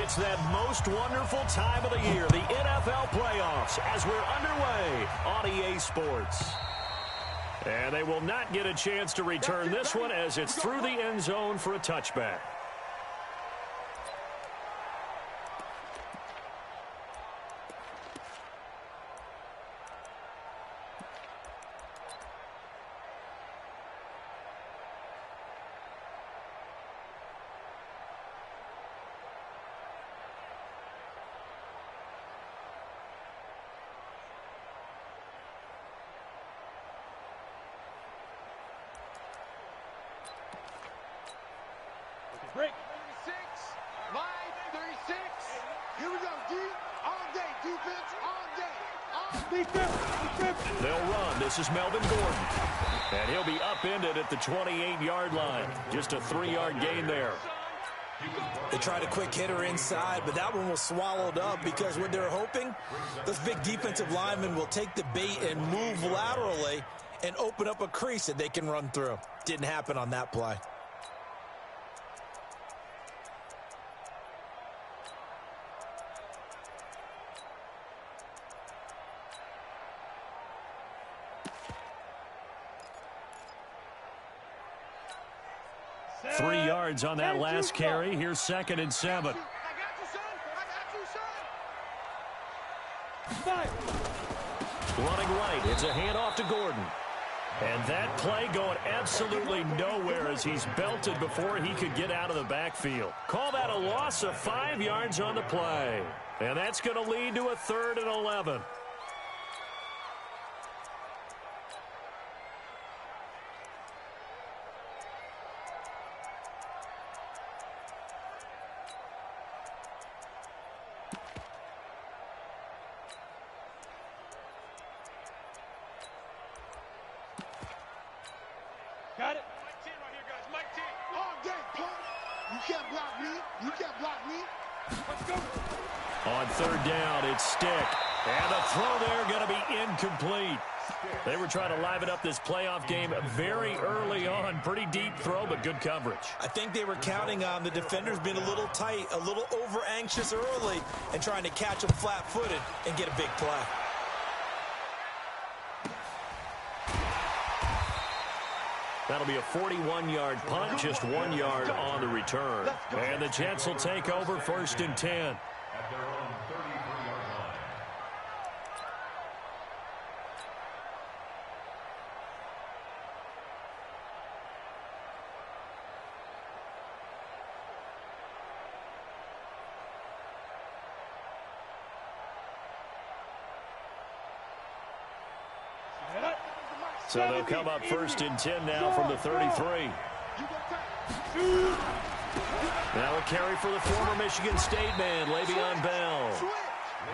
It's that most wonderful time of the year, the NFL playoffs, as we're underway on EA Sports. And they will not get a chance to return this one as it's through the end zone for a touchback. Break. 36, line 36. Here we go, D. All day, defense, all day. Defense. They'll run. This is Melvin Gordon. And he'll be upended at the 28-yard line. Just a 3-yard gain there. They tried a quick hitter inside, but that one was swallowed up because what they're hoping, those big defensive linemen will take the bait and move laterally and open up a crease that they can run through. Didn't happen on that play. Three yards on that last carry. Here's 2nd and 7. I got you, son. I got you, son. Running right. It's a handoff to Gordon. And that play going absolutely nowhere as he's belted before he could get out of the backfield. Call that a loss of 5 yards on the play. And that's going to lead to a 3rd and 11. Got it. Mike 10 right here, guys. Mike 10. All day, punk. You can't block me. You can't block me. Let's go. On 3rd down, it's Stick. And the throw there going to be incomplete. They were trying to liven up this playoff game very early on. Pretty deep throw, but good coverage. I think they were counting on the defenders being a little tight, a little over-anxious early, and trying to catch them flat-footed and get a big play. That'll be a 41-yard punt, just 1 yard on the return. And the Jets will take over 1st and 10. So they'll come up 1st and 10 now from the 33. Now a carry for the former Michigan State man, Le'Veon Bell.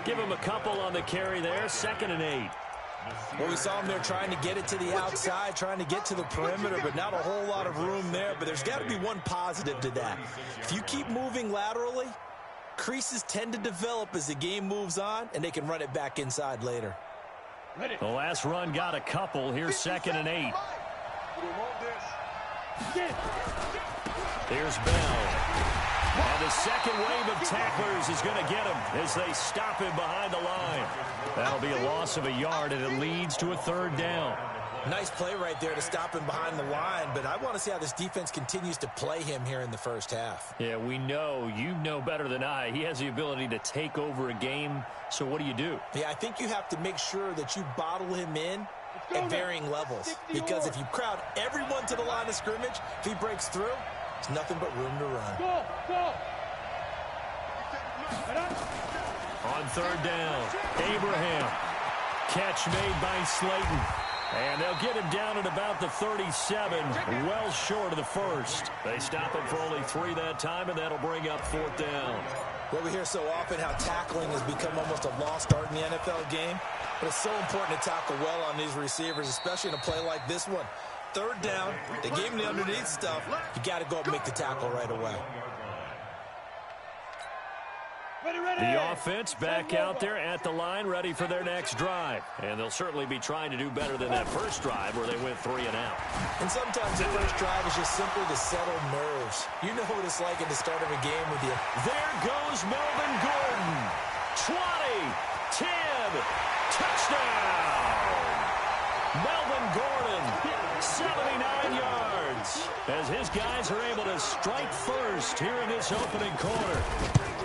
Give him a couple on the carry there, 2nd and 8. Well, we saw him there trying to get it to the outside, trying to get to the perimeter, but not a whole lot of room there. But there's got to be one positive to that. If you keep moving laterally, creases tend to develop as the game moves on, and they can run it back inside later. The last run got a couple. Here's 2nd and 8. Here's Bell. And the second wave of tacklers is going to get him as they stop him behind the line. That'll be a loss of a yard, and it leads to a 3rd down. Nice play right there to stop him behind the line, but I want to see how this defense continues to play him here in the first half. Yeah, we know. You know better than I. He has the ability to take over a game, so what do? Yeah, I think you have to make sure that you bottle him in at varying levels, because if you crowd everyone to the line of scrimmage, if he breaks through, there's nothing but room to run. Go. On 3rd down, Abraham. Catch made by Slayton. And they'll get him down at about the 37, well short of the 1st. They stop him for only 3 that time, and that'll bring up 4th down. Well, we hear so often how tackling has become almost a lost art in the NFL game, but it's so important to tackle well on these receivers, especially in a play like this one. 3rd down, they gave him the underneath stuff. You got to go up and make the tackle right away. The offense back out there at the line, ready for their next drive. And they'll certainly be trying to do better than that first drive where they went 3 and out. And sometimes the first drive is just simply to settle nerves. You know what it's like at the start of a game with you. There goes Melvin Gordon. 20, 10, touchdown. Melvin Gordon, 79 yards. As his guys are able to strike first here in this opening quarter.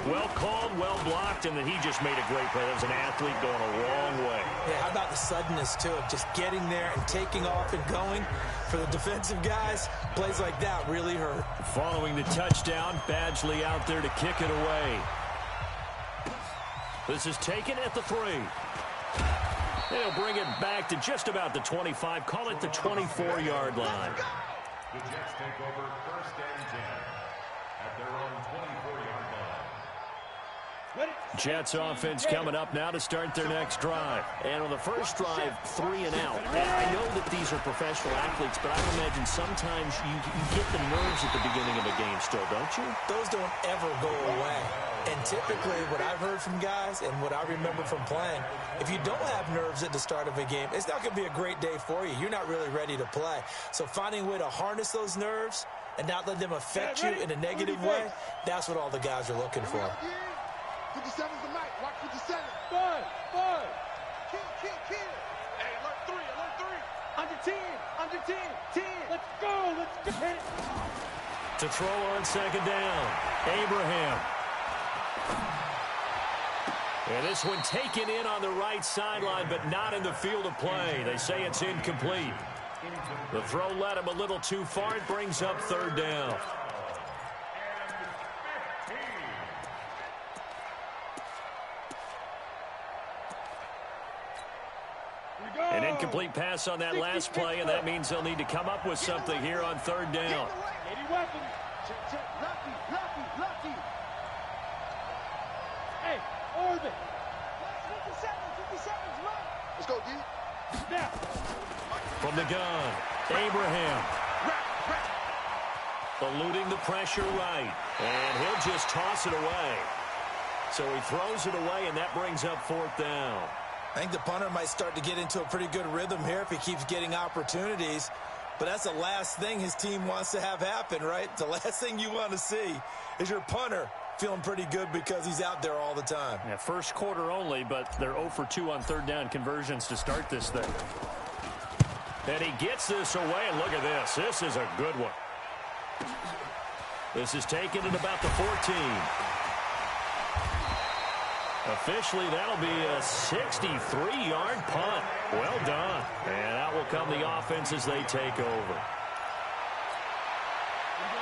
Well called, well blocked, and then he just made a great play. That was an athlete going a long way. Yeah, how about the suddenness, too, of just getting there and taking off and going? For the defensive guys, plays like that really hurt. Following the touchdown, Badgley out there to kick it away. This is taken at the 3. They'll bring it back to just about the 25. Call it the 24-yard line. The Jets take over 1st and 10 at their own 24-yard line. Jets offense coming up now to start their next drive. And on the first drive, 3 and out. And I know that these are professional athletes, but I would imagine sometimes you get the nerves at the beginning of a game still, don't you? Those don't ever go away. And typically what I've heard from guys and what I remember from playing, if you don't have nerves at the start of a game, it's not going to be a great day for you. You're not really ready to play. So finding a way to harness those nerves and not let them affect you in a negative way, that's what all the guys are looking for. 57's the mic. Watch 57. 5. Kill. Hey, alert 3. Under 10. 10. Let's go. Hit it. To throw on second down, Abraham. And this one taken in on the right sideline, but not in the field of play. They say it's incomplete. The throw led him a little too far. It brings up 3rd down. An incomplete pass on that last play, and that means they'll need to come up with something here on 3rd down. Lucky. Hey, Orbit. 57's right. Let's go, D. Now. From the gun, Abraham. Eluding the pressure right. And he'll just toss it away. So he throws it away, and that brings up 4th down. I think the punter might start to get into a pretty good rhythm here if he keeps getting opportunities. But that's the last thing his team wants to have happen, right? The last thing you want to see is your punter feeling pretty good because he's out there all the time. Yeah, first quarter only, but they're 0 for 2 on 3rd down conversions to start this thing. And he gets this away, and look at this. This is a good one. This is taken at about the 14. Officially, that'll be a 63-yard punt. Well done. And out will come the offense as they take over.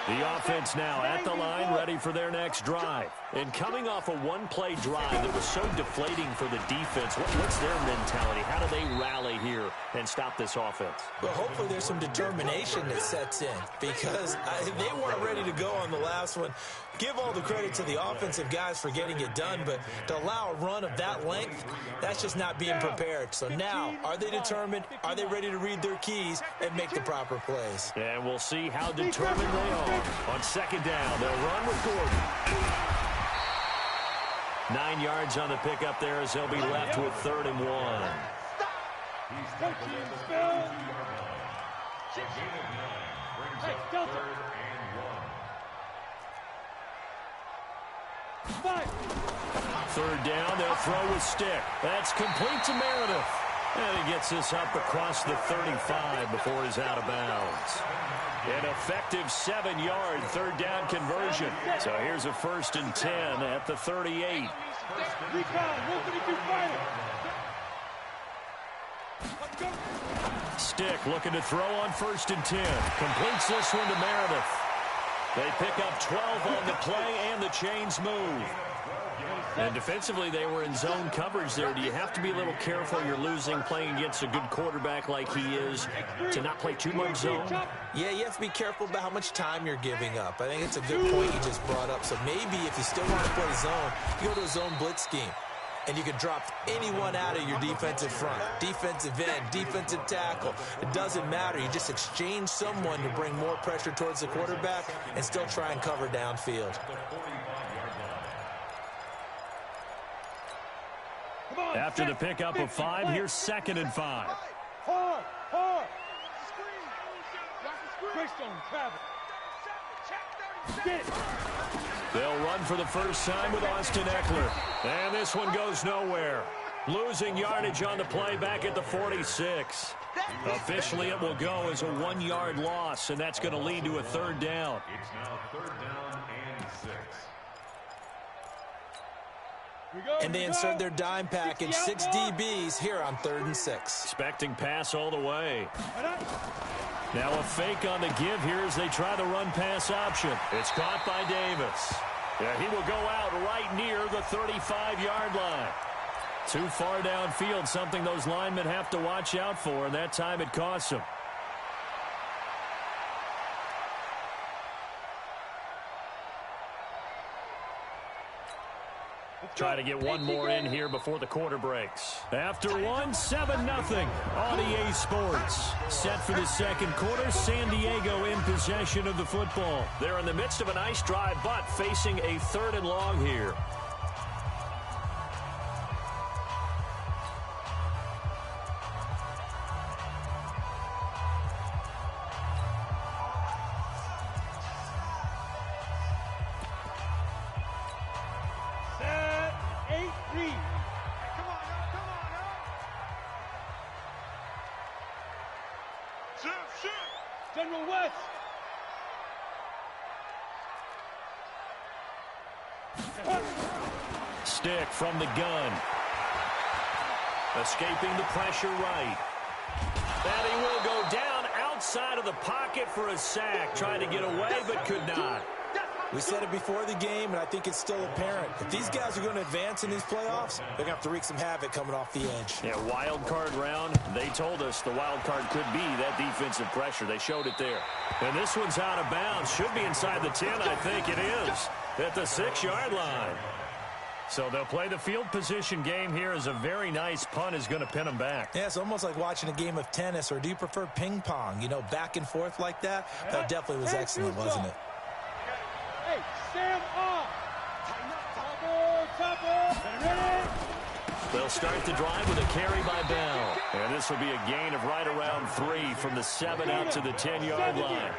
The offense now at the line, ready for their next drive. And coming off a one-play drive that was so deflating for the defense, what's their mentality? How do they rally here and stop this offense? Well, hopefully there's some determination that sets in because they weren't ready to go on the last one. Give all the credit to the offensive guys for getting it done, but to allow a run of that length, that's just not being prepared. So now, are they determined? Are they ready to read their keys and make the proper plays? And we'll see how determined they are. On 2nd down, they'll run with Gordon. 9 yards on the pickup there as they'll be left with 3rd and 1. Hey, Delta. 3rd down, they'll throw with stick. That's complete to Meredith. And he gets this up across the 35 before he's out of bounds. An effective 7-yard 3rd down conversion. So here's a 1st and 10 at the 38. Stick looking to throw on 1st and 10. Completes this one to Meredith. They pick up 12 on the play, and the chains move. And defensively, they were in zone coverage there. Do you have to be a little careful? You're losing playing against a good quarterback like he is to not play too much zone? Yeah, you have to be careful about how much time you're giving up. I think it's a good point you just brought up. So maybe if you still want to play zone, you go to a zone blitz scheme. And you can drop anyone out of your defensive front, defensive end, defensive tackle. It doesn't matter. You just exchange someone to bring more pressure towards the quarterback and still try and cover downfield. After the pickup of 5, here's 2nd and 5. Hard. Greystone, travel. Get it. They'll run for the first time with Austin Eckler. And this one goes nowhere. Losing yardage on the play back at the 46. Officially, it will go as a 1-yard loss, and that's going to lead to a 3rd down. It's now 3rd down and 6. And they insert their dime package, 6 DBs here on 3rd and 6. Expecting pass all the way. Now a fake on the give here as they try the run-pass option. It's caught by Davis. Yeah, he will go out right near the 35-yard line. Too far downfield, something those linemen have to watch out for, and that time it costs them. Try to get one more in here before the quarter breaks. After one, 7-0 on EA Sports. Set for the second quarter, San Diego in possession of the football. They're in the midst of a nice drive, but facing a 3rd and long here. General West. Stick from the gun. Escaping the pressure right. And he will go down outside of the pocket for a sack. Trying to get away, but could not. We said it before the game, and I think it's still apparent. If these guys are going to advance in these playoffs, they're going to have to wreak some havoc coming off the edge. Yeah, wild card round. They told us the wild card could be that defensive pressure. They showed it there. And this one's out of bounds. Should be inside the 10, I think it is. At the 6-yard line. So they'll play the field position game here as a very nice punt is going to pin them back. Yeah, it's almost like watching a game of tennis, or do you prefer ping pong? You know, back and forth like that? That definitely was excellent, wasn't it? Hey, stand up. They'll start the drive with a carry by Bell. And this will be a gain of right around 3 from the 7 out to the 10-yard line.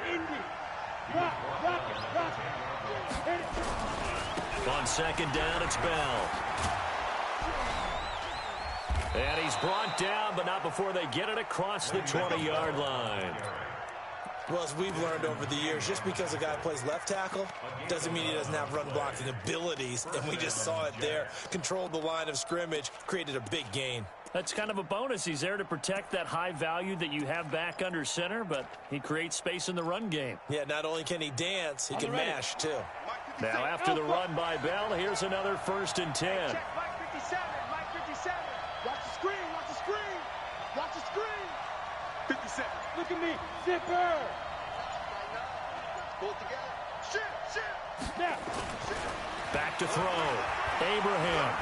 On 2nd down, it's Bell. And he's brought down, but not before they get it across the 20-yard line. Well, as we've learned over the years, just because a guy plays left tackle doesn't mean he doesn't have run blocking abilities, and we just saw it there. Controlled the line of scrimmage, created a big gain. That's kind of a bonus. He's there to protect that high value that you have back under center, but he creates space in the run game. Yeah, not only can he dance, he can mash, too. Now, after the run by Bell, here's another 1st and 10. Mike 57, Mike 57. Watch the screen, watch the screen. Watch the screen. 57. Look at me, zipper. Pull it together. Shit. Snap. Back to throw. Abraham.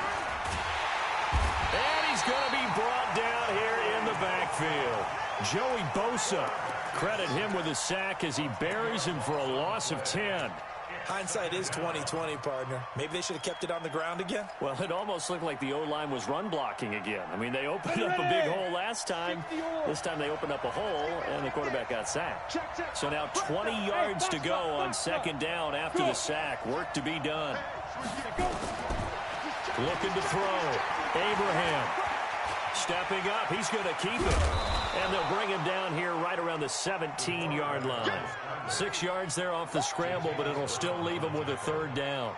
And he's going to be brought down here in the backfield. Joey Bosa. Credit him with a sack as he buries him for a loss of 10. Hindsight is 20/20, partner. Maybe they should have kept it on the ground again. Well, it almost looked like the O-line was run blocking again. I mean, they opened up a big hole last time. This time they opened up a hole, and the quarterback got sacked. So now 20 yards to go on 2nd down after the sack. Work to be done. Looking to throw. Abraham. Stepping up. He's going to keep it. And they'll bring him down here right around the 17-yard line. 6 yards there off the scramble, but it'll still leave him with a 3rd down.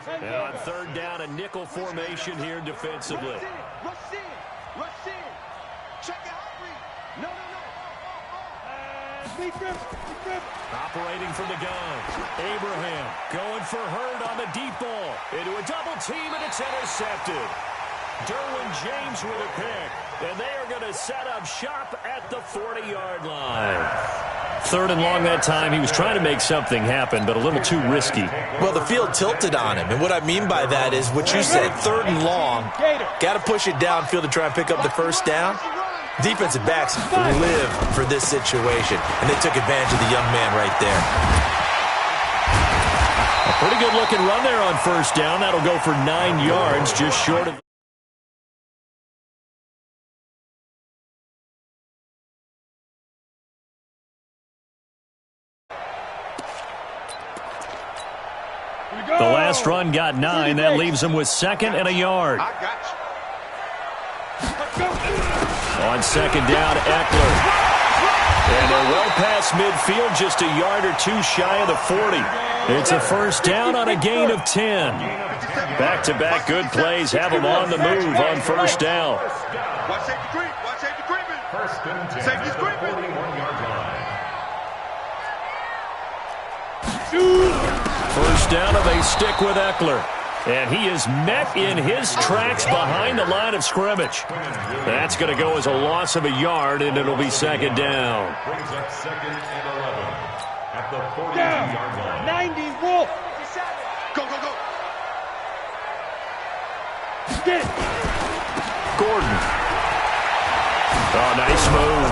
And on 3rd down, a nickel formation here defensively. Rush in. Check it out. No. Operating from the gun. Abraham going for Hurd on the deep ball. Into a double team, and it's intercepted. Derwin James with a pick. And they are going to set up shop at the 40-yard line. 3rd and long that time. He was trying to make something happen, but a little too risky. Well, the field tilted on him, and what I mean by that is what you said, 3rd and long. Got to push it downfield to try and pick up the 1st down. Defensive backs live for this situation, and they took advantage of the young man right there. A pretty good-looking run there on 1st down. That'll go for 9 yards, just short of The last run got 9. That leaves him with 2nd and a yard. I got you. On 2nd down, Eckler. And they're well past midfield, just a yard or 2 shy of the 40. It's a first down on a gain of 10. Back-to-back good plays have them on the move on first down. Watch safety creep. Watch safety creeping. First and 10. Safety's creeping. 41-yard line. First down, and they stick with Eckler. And he is met in his tracks behind the line of scrimmage. That's going to go as a loss of a yard, and it'll be 2nd down. Brings up 2nd and 11 at the 42-yard line. 90, Wolf. Go, go, go. Get. Gordon. Oh, nice move.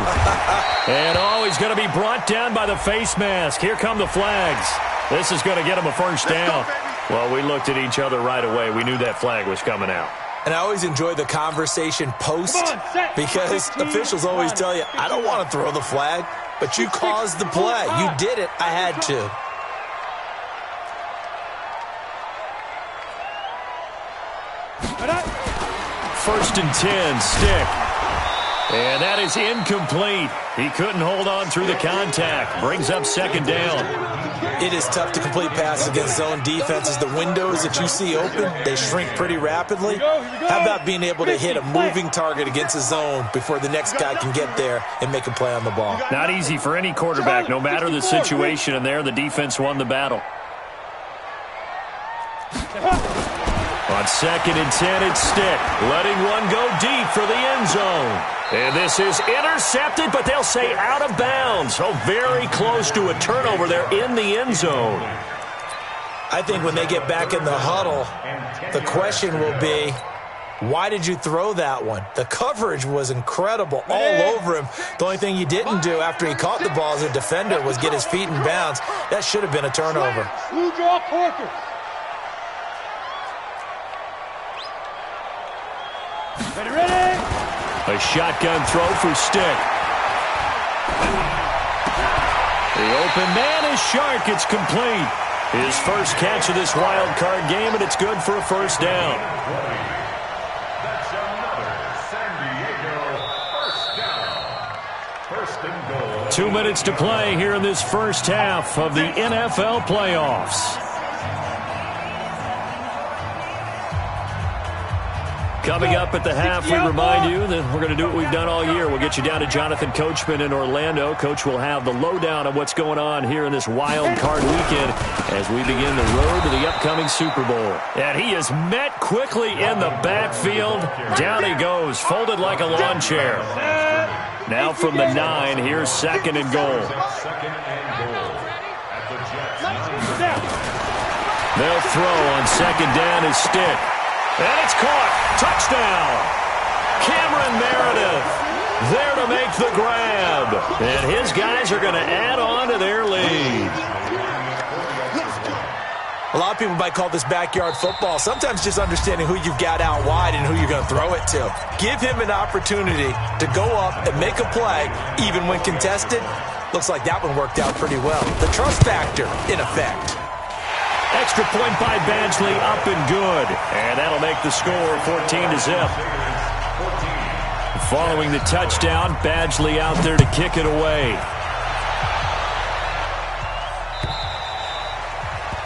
And he's going to be brought down by the face mask. Here come the flags. This is going to get him a first down. Well, we looked at each other right away. We knew that flag was coming out. And I always enjoy the conversation post because officials always tell you, I don't want to throw the flag, but you caused the play. You did it. I had to. First and 10, stick. And that is incomplete. He couldn't hold on through the contact. Brings up 2nd down. It is tough to complete passes against zone defenses. The windows that you see open, they shrink pretty rapidly. How about being able to hit a moving target against a zone before the next guy can get there and make a play on the ball? Not easy for any quarterback, no matter the situation. And there, the defense won the battle. On 2nd and 10, it's stick. Letting one go deep for the end zone. And this is intercepted, but they'll say out of bounds. So very close to a turnover there in the end zone. I think when they get back in the huddle, the question will be, why did you throw that one? The coverage was incredible all over him. The only thing he didn't do after he caught the ball as a defender was get his feet in bounds. That should have been a turnover. Blue draw Corker. Ready? A shotgun throw for Stick. The open man is Shark. It's complete. His first catch of this wild card game, and it's good for a first down. That's another San Diego first down. First and goal. 2 minutes to play here in this first half of the NFL playoffs. Coming up at the half, we remind you that we're going to do what we've done all year. We'll get you down to Jonathan Coachman in Orlando. Coach will have the lowdown of what's going on here in this wild card weekend as we begin the road to the upcoming Super Bowl. And he is met quickly in the backfield. Down he goes, folded like a lawn chair. Now from the 9, here's 2nd and goal. Second and goal at the Jets. They'll throw on 2nd down his Stick. And it's caught. Touchdown. Cameron Meredith there to make the grab. And his guys are going to add on to their lead. A lot of people might call this backyard football. Sometimes just understanding who you've got out wide and who you're going to throw it to. Give him an opportunity to go up and make a play, even when contested. Looks like that one worked out pretty well. The trust factor in effect. Extra point by Badgley, up and good. And that'll make the score 14-0. Following the touchdown, Badgley out there to kick it away.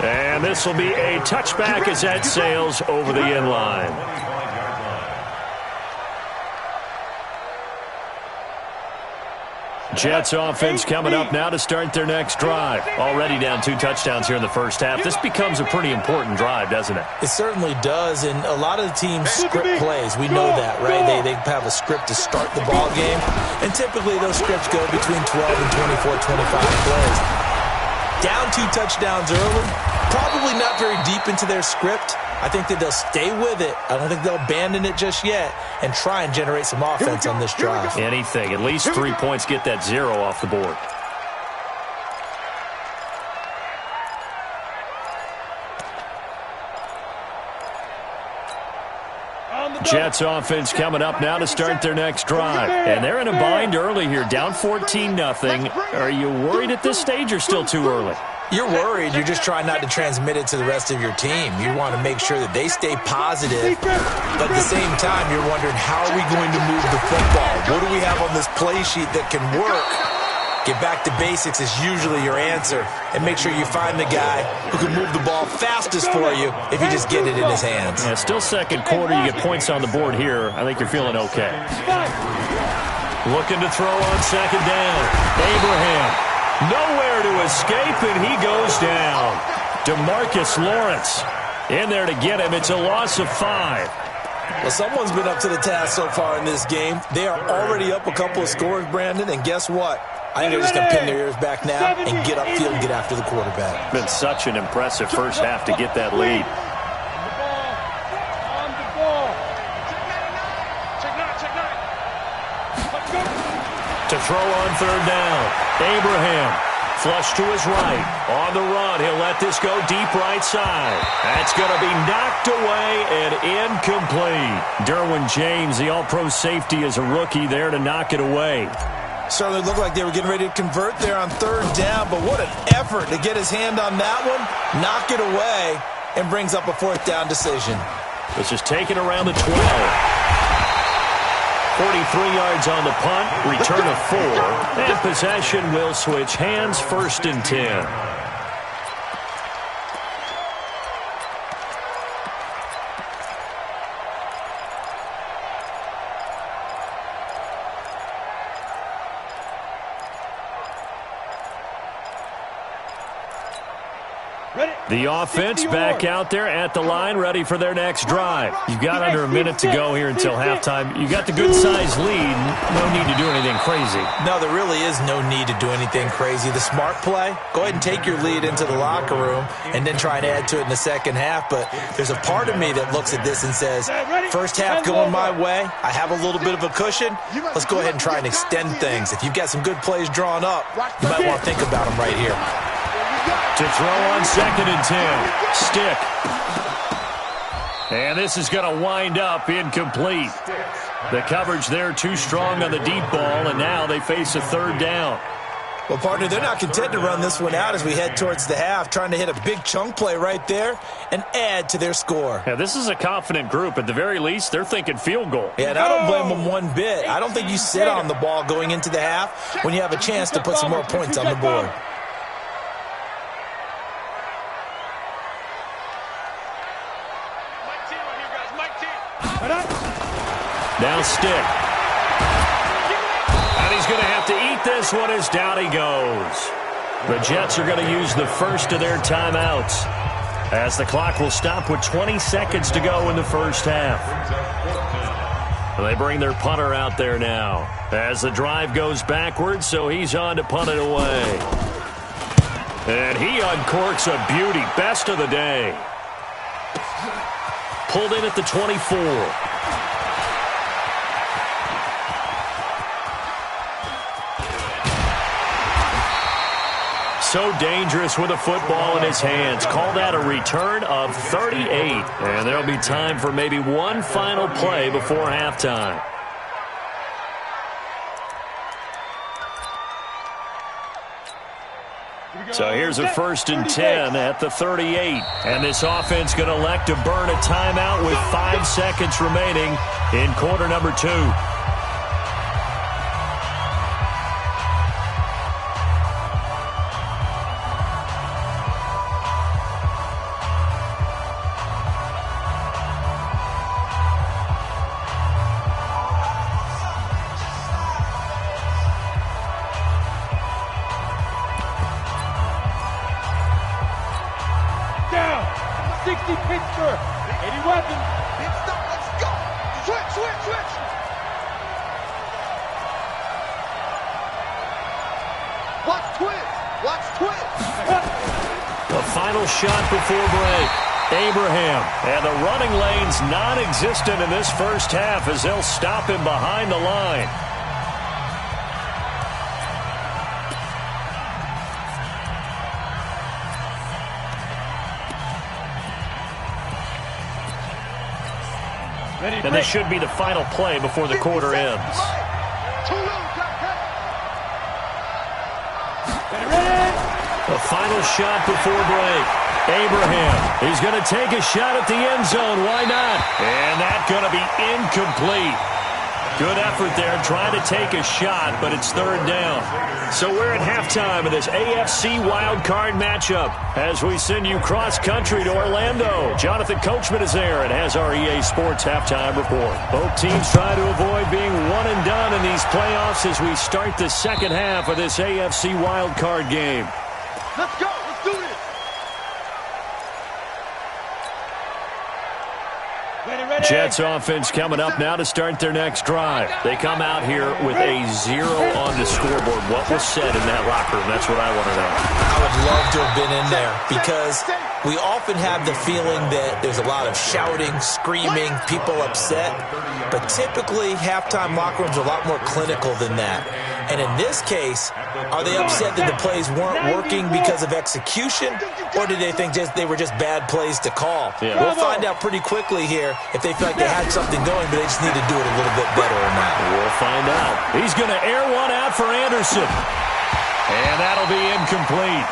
And this will be a touchback as that sails over the end line. Jets offense coming up now to start their next drive. Already down 2 touchdowns here in the first half. This becomes a pretty important drive, doesn't it? It certainly does, and a lot of the teams script plays. We know that, right? They have a script to start the ball game, and typically those scripts go between 12 and 24, 25 plays. Down 2 touchdowns early, probably not very deep into their script. I think that they'll stay with it. I don't think they'll abandon it just yet and try and generate some offense on this drive. Anything. At least 3 points, get that 0 off the board. Jets offense coming up now to start their next drive. And they're in a bind early here, down 14-0. Are you worried at this stage or still too early? You're worried. You're just trying not to transmit it to the rest of your team. You want to make sure that they stay positive, but at the same time, you're wondering, how are we going to move the football? What do we have on this play sheet that can work? Get back to basics is usually your answer, and make sure you find the guy who can move the ball fastest for you if you just get it in his hands. Yeah, still second quarter. You get points on the board here. I think you're feeling okay. Looking to throw on second down. Abraham. Nowhere to escape, and he goes down. DeMarcus Lawrence in there to get him. It's a loss of 5. Well, someone's been up to the task so far in this game. They are already up a couple of scores, Brandon, and guess what? I think they're just going to pin their ears back now and get upfield and get after the quarterback. Been such an impressive first half to get that lead. To throw on third down. Abraham flush to his right. On the run, he'll let this go deep right side. That's going to be knocked away and incomplete. Derwin James, the all-pro safety, is a rookie there to knock it away. Certainly looked like they were getting ready to convert there on third down, but what an effort to get his hand on that one, knock it away, and brings up a fourth down decision. This is taken around the 12. 43 yards on the punt, return of 4, and possession will switch hands, 1st and 10. The offense back out there at the line, ready for their next drive. You've got under a minute to go here until halftime. You got the good-sized lead. No need to do anything crazy. No, there really is no need to do anything crazy. The smart play, go ahead and take your lead into the locker room and then try and add to it in the second half. But there's a part of me that looks at this and says, first half going my way, I have a little bit of a cushion. Let's go ahead and try and extend things. If you've got some good plays drawn up, you might want to think about them right here. To throw on 2nd and 10. Stick. And this is going to wind up incomplete. The coverage there too strong on the deep ball, and now they face a third down. Well, partner, they're not content to run this one out as we head towards the half, trying to hit a big chunk play right there and add to their score. Yeah, this is a confident group. At the very least, they're thinking field goal. Yeah, and I don't blame them one bit. I don't think you sit on the ball going into the half when you have a chance to put some more points on the board. Now Stick. And he's going to have to eat this one as down he goes. The Jets are going to use the first of their timeouts as the clock will stop with 20 seconds to go in the first half. They bring their punter out there now as the drive goes backwards, so he's on to punt it away. And he uncorks a beauty. Best of the day. Pulled in at the 24. So dangerous with a football in his hands. Call that a return of 38. And there'll be time for maybe one final play before halftime. So here's a 1st and 10 at the 38. And this offense going to elect to burn a timeout with 5 seconds remaining in quarter number 2. Shot before break. Abraham. And the running lane's non-existent in this first half as they'll stop him behind the line. And this should be the final play before the quarter ends. A final shot before break. Abraham, he's going to take a shot at the end zone. Why not? And that's going to be incomplete. Good effort there trying to take a shot, but it's third down. So we're at halftime of this AFC wildcard matchup as we send you cross-country to Orlando. Jonathan Coachman is there and has our EA Sports halftime report. Both teams try to avoid being one and done in these playoffs as we start the second half of this AFC wildcard game. Let's go. Let's do this. Jets offense coming up now to start their next drive. They come out here with a 0 on the scoreboard. What was said in that locker room? That's what I want to know. I would love to have been in there because we often have the feeling that there's a lot of shouting, screaming, people upset. But typically, halftime locker rooms are a lot more clinical than that. And in this case, are they upset that the plays weren't working because of execution, or did they think they were just bad plays to call? Yeah. We'll find out pretty quickly here if they feel like they had something going, but they just need to do it a little bit better or not. We'll find out. He's going to air one out for Anderson. And that'll be incomplete.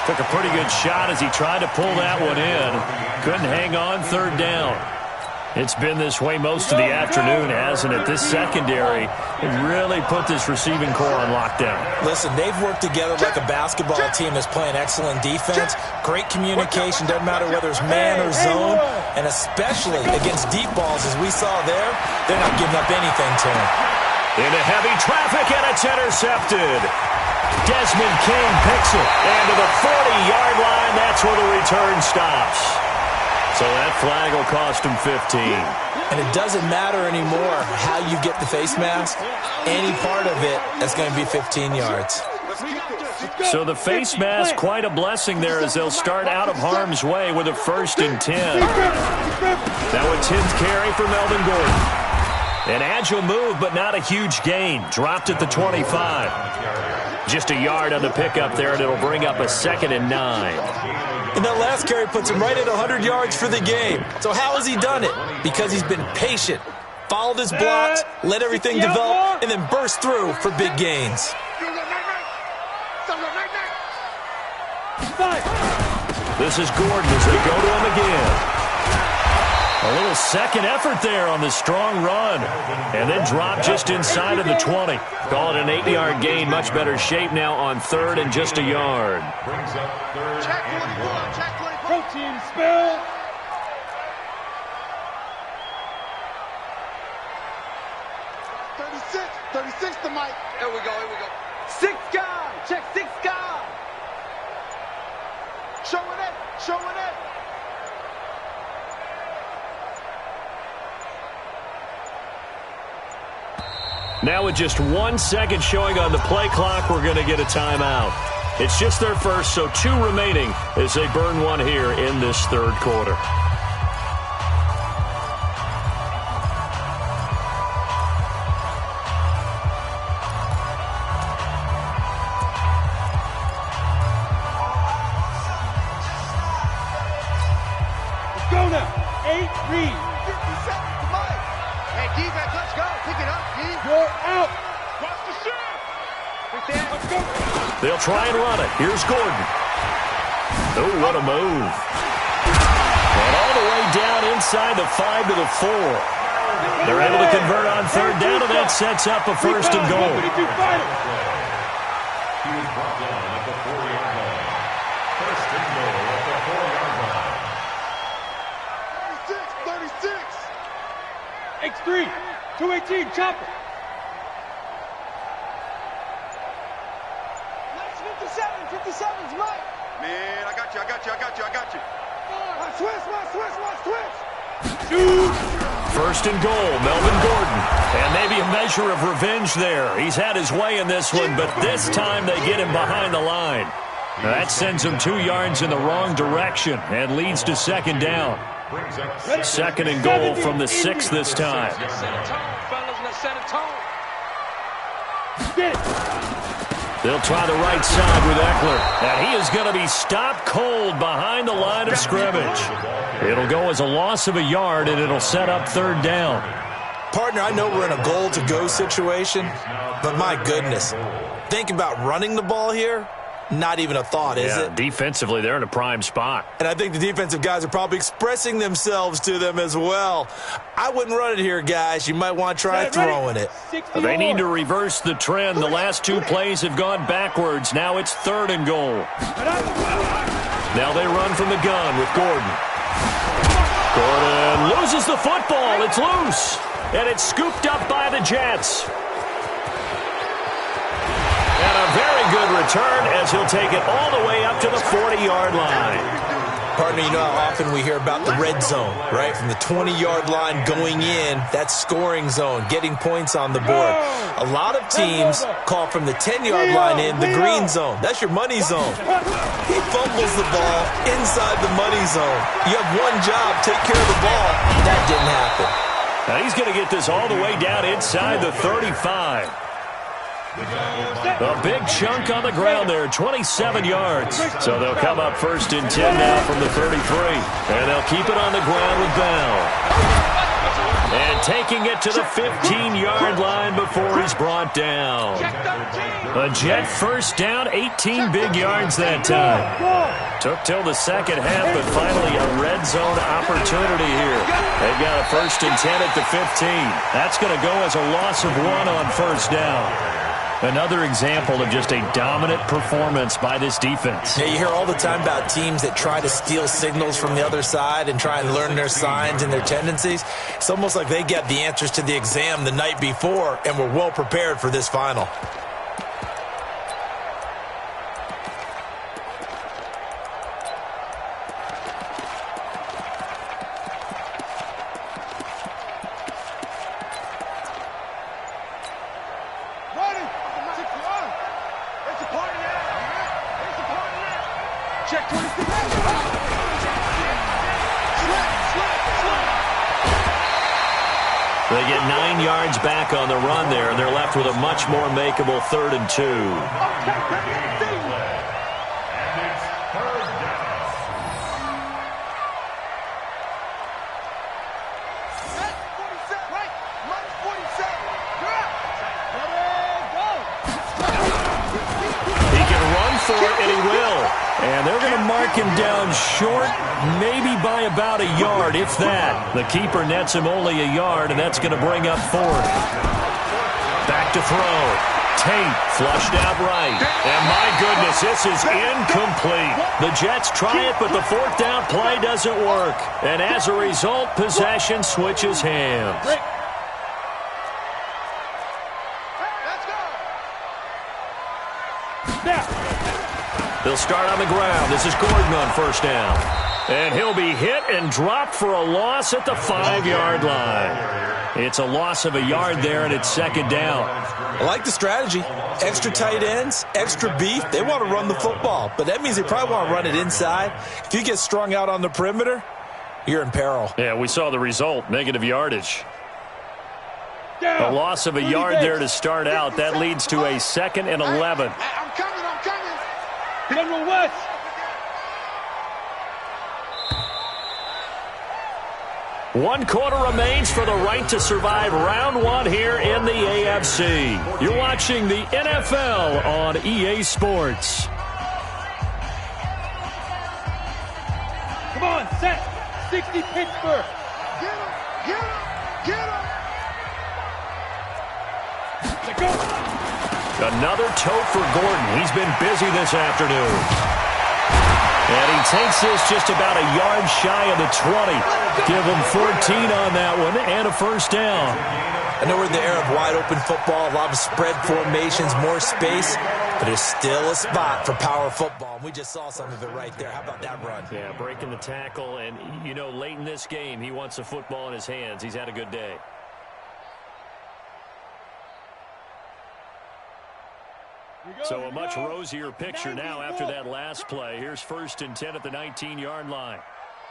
Took a pretty good shot as he tried to pull that one in. Couldn't hang on, third down. It's been this way most of the afternoon, hasn't it? This secondary really put this receiving core on lockdown. Listen, they've worked together like a basketball team that's playing excellent defense. Great communication, doesn't matter whether it's man or zone. And especially against deep balls, as we saw there, they're not giving up anything to him. Into heavy traffic, and it's intercepted. Desmond King picks it. And to the 40-yard line, that's where the return stops. So that flag will cost him 15. And it doesn't matter anymore how you get the face mask. Any part of it, that's going to be 15 yards. So the face mask, quite a blessing there as they'll start out of harm's way with a 1st and 10. Now a 10th carry for Melvin Gordon. An agile move, but not a huge gain. Dropped at the 25. Just a yard on the pickup there, and it'll bring up a 2nd and 9. And that last carry puts him right at 100 yards for the game. So how has he done it? Because he's been patient, followed his blocks, let everything develop, and then burst through for big gains. This is Gordon as they go to him again. A little second effort there on the strong run. And then drop just inside of the 20. Call it an 8-yard gain. Much better shape now on 3rd and just a yard. Check 24. Check 24. Protein spill. Thirty-six to Mike. Here we go. 6 guy. Check 6 guy. Showing it. Now with just 1 second showing on the play clock, we're going to get a timeout. It's just their first, so 2 remaining as they burn one here in this third quarter. Let's go now. 8 read. 57 to Mike. Hey, defense, let's go. Pick it up, D. You're out. Watch the shot. Let's go. They'll try and run it. Here's Gordon. Oh, what a move. And all the way down inside the 5 to the 4. They're able to convert on 3rd down, and that sets up a 1st and goal. He was brought down at the 4-yard line. 1st and goal at the 4-yard line. 36. X3. 218. Chopper. 57's Mike. Man, I got you. Watch twist. Shoot. 1st and goal, Melvin Gordon. And maybe a measure of revenge there. He's had his way in this one, but this time they get him behind the line. Now that sends him 2 yards in the wrong direction and leads to 2nd down. 2nd and goal from the 6 this time. They'll try the right side with Eckler. And he is going to be stopped cold behind the line of scrimmage. It'll go as a loss of a yard, and it'll set up 3rd down. Partner, I know we're in a goal-to-go situation, but my goodness, think about running the ball here. not even a thought, is it? Defensively, they're in a prime spot. And I think the defensive guys are probably expressing themselves to them as well. I wouldn't run it here, guys. You might want to try throwing it. They need to reverse the trend. The last two plays have gone backwards. Now it's 3rd and goal. Now they run from the gun with Gordon. Gordon loses the football. It's loose. And it's scooped up by the Jets. And a very good return as he'll take it all the way up to the 40-yard line. Partner, you know how often we hear about the red zone, right? From the 20-yard line going in, that's scoring zone, getting points on the board. A lot of teams call from the 10-yard line in the green zone. That's your money zone. He fumbles the ball inside the money zone. You have one job, take care of the ball. That didn't happen. Now he's going to get this all the way down inside the 35. A big chunk on the ground there, 27 yards. So they'll come up 1st and 10 now from the 33. And they'll keep it on the ground with Bell. And taking it to the 15-yard line before he's brought down. A Jet first down, 18 big yards that time. Took till the second half, but finally a red zone opportunity here. They've got a 1st and 10 at the 15. That's going to go as a loss of 1 on 1st down. Another example of just a dominant performance by this defense. Yeah, you hear all the time about teams that try to steal signals from the other side and try and learn their signs and their tendencies. It's almost like they get the answers to the exam the night before and were well prepared for this final. They get 9 yards back on the run there, and they're left with a much more makeable 3rd and 2. He can run for it, and he will. And they're going to mark him down short, maybe by about a yard, if that. The keeper nets him only a yard, and that's going to bring up 4th. Back to throw. Tate flushed out right. And my goodness, this is incomplete. The Jets try it, but the 4th down play doesn't work. And as a result, possession switches hands. They'll start on the ground. This is Gordon on 1st down. And he'll be hit and dropped for a loss at the 5-yard line. It's a loss of a yard there, and it's 2nd down. I like the strategy. Extra tight ends, extra beef. They want to run the football, but that means they probably want to run it inside. If you get strung out on the perimeter, you're in peril. Yeah, we saw the result, negative yardage. A loss of a yard there to start out. That leads to a 2nd and 11. I'm coming. General West. One quarter remains for the right to survive round 1 here in the AFC. You're watching the NFL on EA Sports. Come on, set. 60 Pittsburgh. Get him. Let go. Another tote for Gordon. He's been busy this afternoon. And he takes this just about a yard shy of the 20. Give him 14 on that one and a 1st down. I know we're in the era of wide-open football, a lot of spread formations, more space, but there's still a spot for power football. And we just saw some of it right there. How about that run? Yeah, breaking the tackle. And, you know, late in this game, he wants the football in his hands. He's had a good day. So a much rosier picture now after that last play. Here's 1st and 10 at the 19-yard line.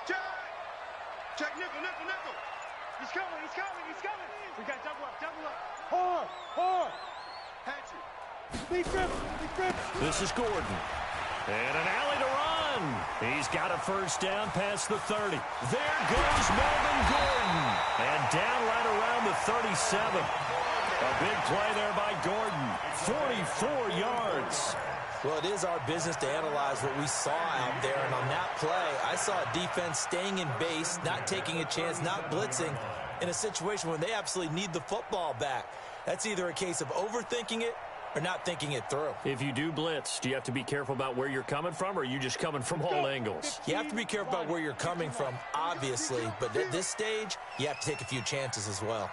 Check nickel. He's coming. We got double up. Hard. Hatchet. Big grip. This is Gordon. And an alley to run. He's got a 1st down past the 30. There goes Melvin Gordon. And down right around the 37. A big play there by Gordon. 44 yards. Well, it is our business to analyze what we saw out there. And on that play, I saw a defense staying in base, not taking a chance, not blitzing in a situation where they absolutely need the football back. That's either a case of overthinking it or not thinking it through. If you do blitz, do you have to be careful about where you're coming from, or are you just coming from all angles? You have to be careful about where you're coming from, obviously. But at this stage, you have to take a few chances as well.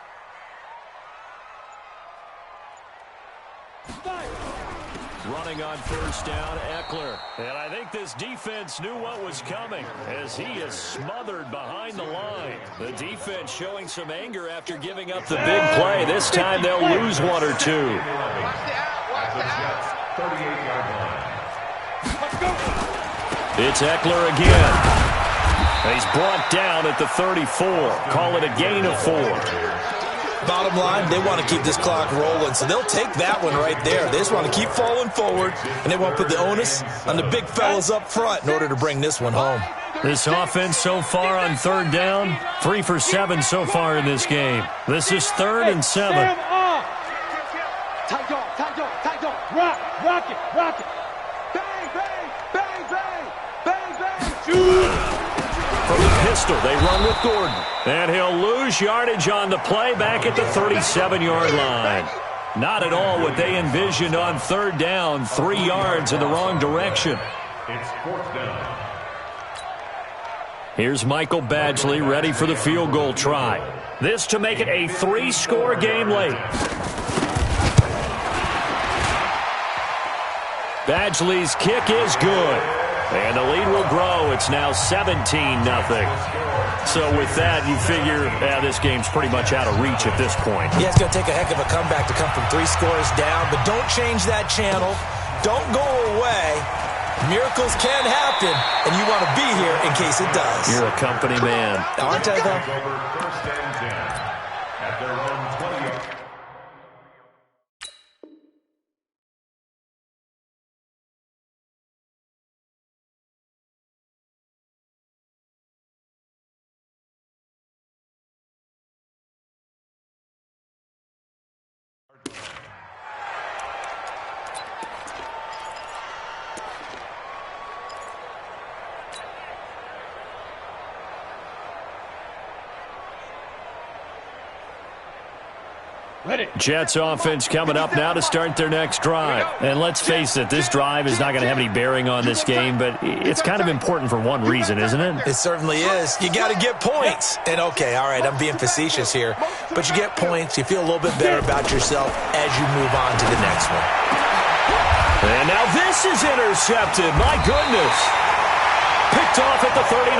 Running on first down, Eckler. And I think this defense knew what was coming as he is smothered behind the line. The defense showing some anger after giving up the big play. This time they'll lose one or two. It's Eckler again. He's brought down at the 34. Call it a gain of 4. Bottom line, they want to keep this clock rolling, so they'll take that one right there. They just want to keep falling forward, and they want to put the onus on the big fellas up front in order to bring this one home. This offense so far on third down, 3 for 7 so far in this game. This is 3rd and 7. Tight dog. Rock it. Bang, bang, bang, bang, bang, bang. Shoot. From the pistol, they run with Gordon. And he'll lose yardage on the play back at the 37-yard line. Not at all what they envisioned on third down. 3 yards in the wrong direction. It's 4th down. Here's Michael Badgley ready for the field goal try. This to make it a 3-score game late. Badgley's kick is good. And the lead will grow. It's now 17-0. So with that, you figure this game's pretty much out of reach at this point. Yeah, it's going to take a heck of a comeback to come from 3 scores down. But don't change that channel. Don't go away. Miracles can happen, and you want to be here in case it does. You're a company man. Aren't I, though? First and 10 at their own 20. Jets offense coming up now to start their next drive. And let's face it, this drive is not going to have any bearing on this game, but it's kind of important for one reason, isn't it? It certainly is. You got to get points. And, okay, all right, I'm being facetious here. But you get points, you feel a little bit better about yourself as you move on to the next one. And now this is intercepted. My goodness. Picked off at the 39.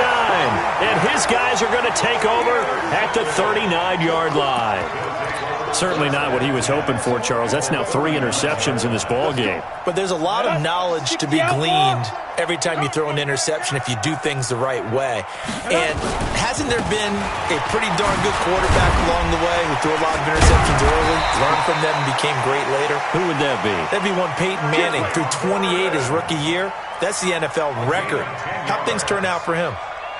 And his guys are going to take over at the 39-yard line. Certainly not what he was hoping for, Charles. That's now 3 interceptions in this ball game. But there's a lot of knowledge to be gleaned every time you throw an interception if you do things the right way. And hasn't there been a pretty darn good quarterback along the way who threw a lot of interceptions early, learned from them, and became great later? Who would that be? That'd be one Peyton Manning. Threw 28 his rookie year. That's the NFL record. How'd things turn out for him?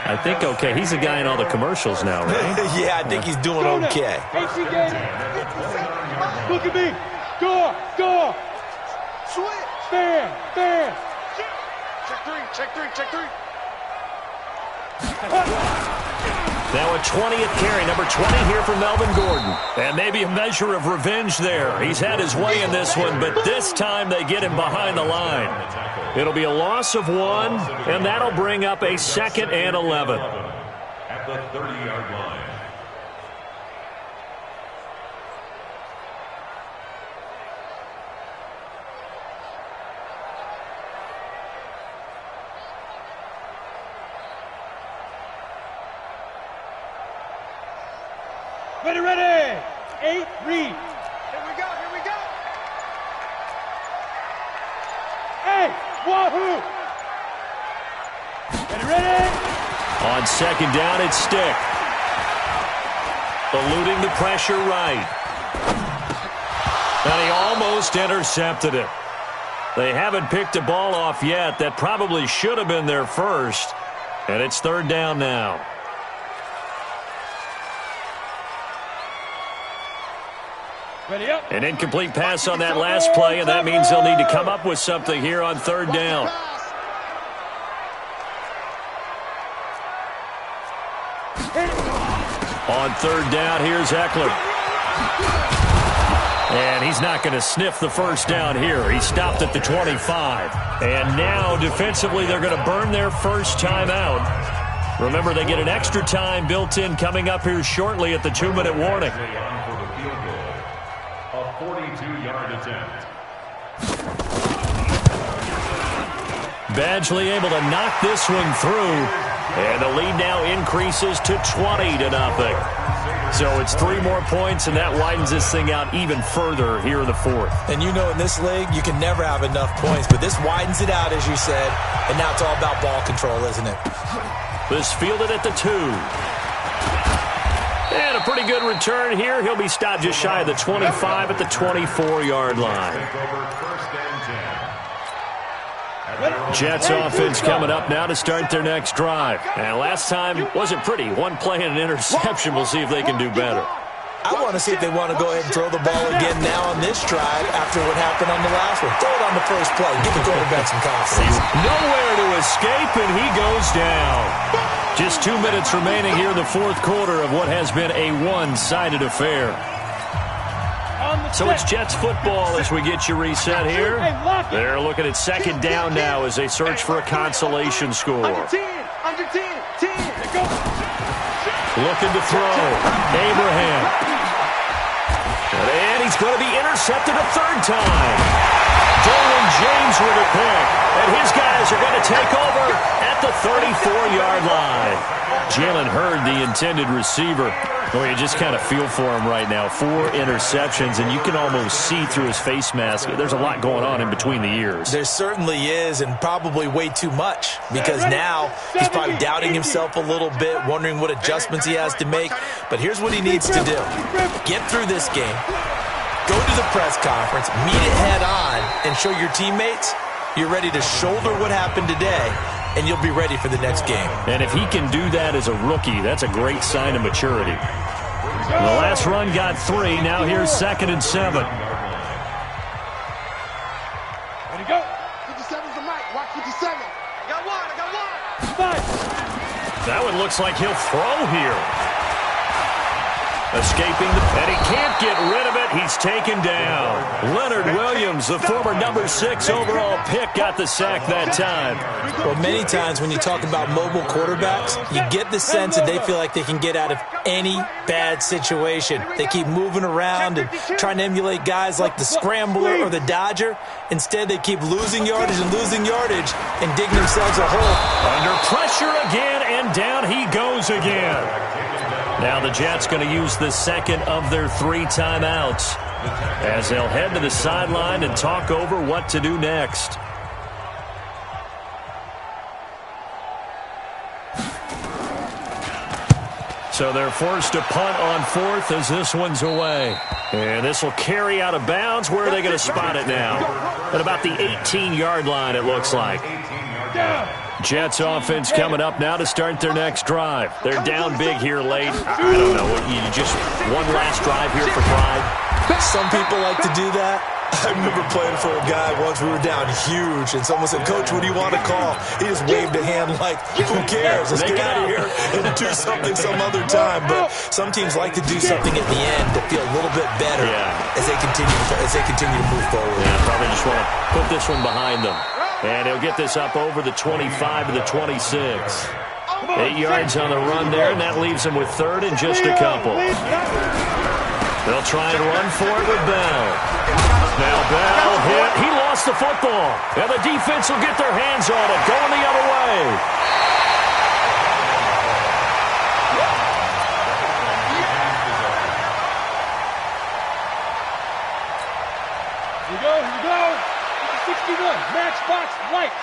I think okay. He's a guy in all the commercials now, right? Yeah, I think he's doing okay. Look at me. Score. Switch. Stand. Check three. Now a 20th carry, number 20 here for Melvin Gordon. And maybe a measure of revenge there. He's had his way in this one, but this time they get him behind the line. It'll be a loss of 1, and that'll bring up a 2nd and 11. At the 30-yard line. Ready. 8, read. Here we go. Hey, wahoo. Ready. On 2nd down, it's Stick. Eluding the pressure right. And he almost intercepted it. They haven't picked a ball off yet. That probably should have been their first. And it's 3rd down now. An incomplete pass on that last play, and that means they'll need to come up with something here on third down. On third down, here's Eckler. And he's not going to sniff the first down here. He stopped at the 25. And now, defensively, they're going to burn their first timeout. Remember, they get an extra time built in coming up here shortly at the 2-minute warning. A 42-yard attempt. Badgley able to knock this one through. And the lead now increases to 20-0. So it's 3 more points, and that widens this thing out even further here in the fourth. And you know in this league, you can never have enough points, but this widens it out, as you said, and now it's all about ball control, isn't it? This fielded at the 2. And a pretty good return here. He'll be stopped just shy of the 25 at the 24-yard line. Jets offense coming up now to start their next drive. And last time wasn't pretty. One play and an interception. We'll see if they can do better. I want to see if they want to go ahead and throw the ball again now on this drive after what happened on the last one. Throw it on the first play. Give the quarterback some confidence. Nowhere to escape, and he goes down. Just 2 minutes remaining here in the fourth quarter of what has been a one-sided affair. So it's Jets football as we get you reset here. They're looking at second down now as they search for a consolation score. Under 10. Looking to throw. Abraham. And he's going to be intercepted a third time. Derwin James with a pick. And his guys are going to take over at the 34-yard line. Jalen Hurd, the intended receiver. Well, you just kind of feel for him right now. 4 interceptions, and you can almost see through his face mask. There's a lot going on in between the ears. There certainly is, and probably way too much, because now he's probably doubting himself a little bit, wondering what adjustments he has to make. But here's what he needs to do. Get through this game, go to the press conference, meet it head on, and show your teammates you're ready to shoulder what happened today, and you'll be ready for the next game. And if he can do that as a rookie, that's a great sign of maturity. The last run got 3. Now here's 2nd and 7. Ready to go. 57's the mic. Watch 57. I got one. That one looks like he'll throw here. Escaping and he can't get rid of it. He's taken down. Leonard Williams, the former number 6 overall pick, got the sack that time. Well, many times when you talk about mobile quarterbacks, you get the sense that they feel like they can get out of any bad situation. They keep moving around and trying to emulate guys like the Scrambler or the Dodger. Instead, they keep losing yardage and digging themselves a hole. Under pressure again, and down he goes again. Now the Jets going to use the second of their 3 timeouts as they'll head to the sideline and talk over what to do next. So they're forced to punt on 4th as this one's away. And this will carry out of bounds. Where are they going to spot it now? At about the 18-yard line, it looks like. Jets offense coming up now to start their next drive. They're down big here late. I don't know. You just one last drive here for pride. Some people like to do that. I remember playing for a guy once. We were down huge, and someone said, "Coach, what do you want to call?" He just waved a hand like, "Who cares? Let's get out of here and do something some other time." But some teams like to do something at the end to feel a little bit better as they continue to move forward. Yeah, probably just want to put this one behind them. And he'll get this up over the 25 to the 26. 8 yards on the run there, and that leaves him with 3rd and just a couple. They'll try and run for it with Bell. Now Bell hit. He lost the football. And the defense will get their hands on it, going the other way. Here you go. 61, matchbox white.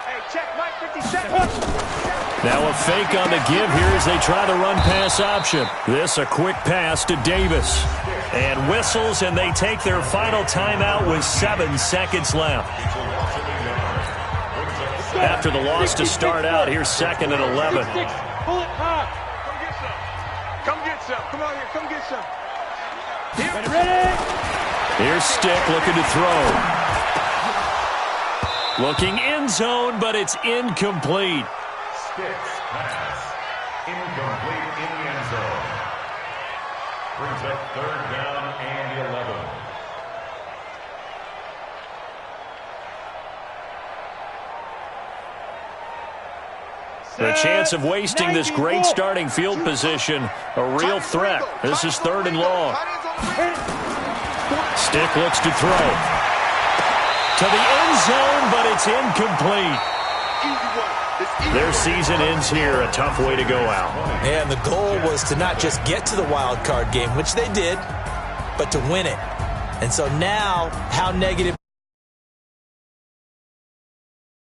Hey, check Mike 57. Now a fake on the give here as they try the run-pass option. This a quick pass to Davis. And whistles, and they take their final timeout with 7 seconds left. After the loss to start out, here's 2nd and 11. Pull it hard. Come get get some. Come on here. Come get some. Ready? Here's Stick looking to throw. Looking end zone, but it's incomplete. Stick's pass. Incomplete in the end zone. Brings up 3rd down and 11. The chance of wasting this great starting field position, a real threat. This is 3rd and long. Stick looks to throw. To the end zone, but it's incomplete. Their season ends here. A tough way to go out. And the goal was to not just get to the wild card game, which they did, but to win it. And so now, how negative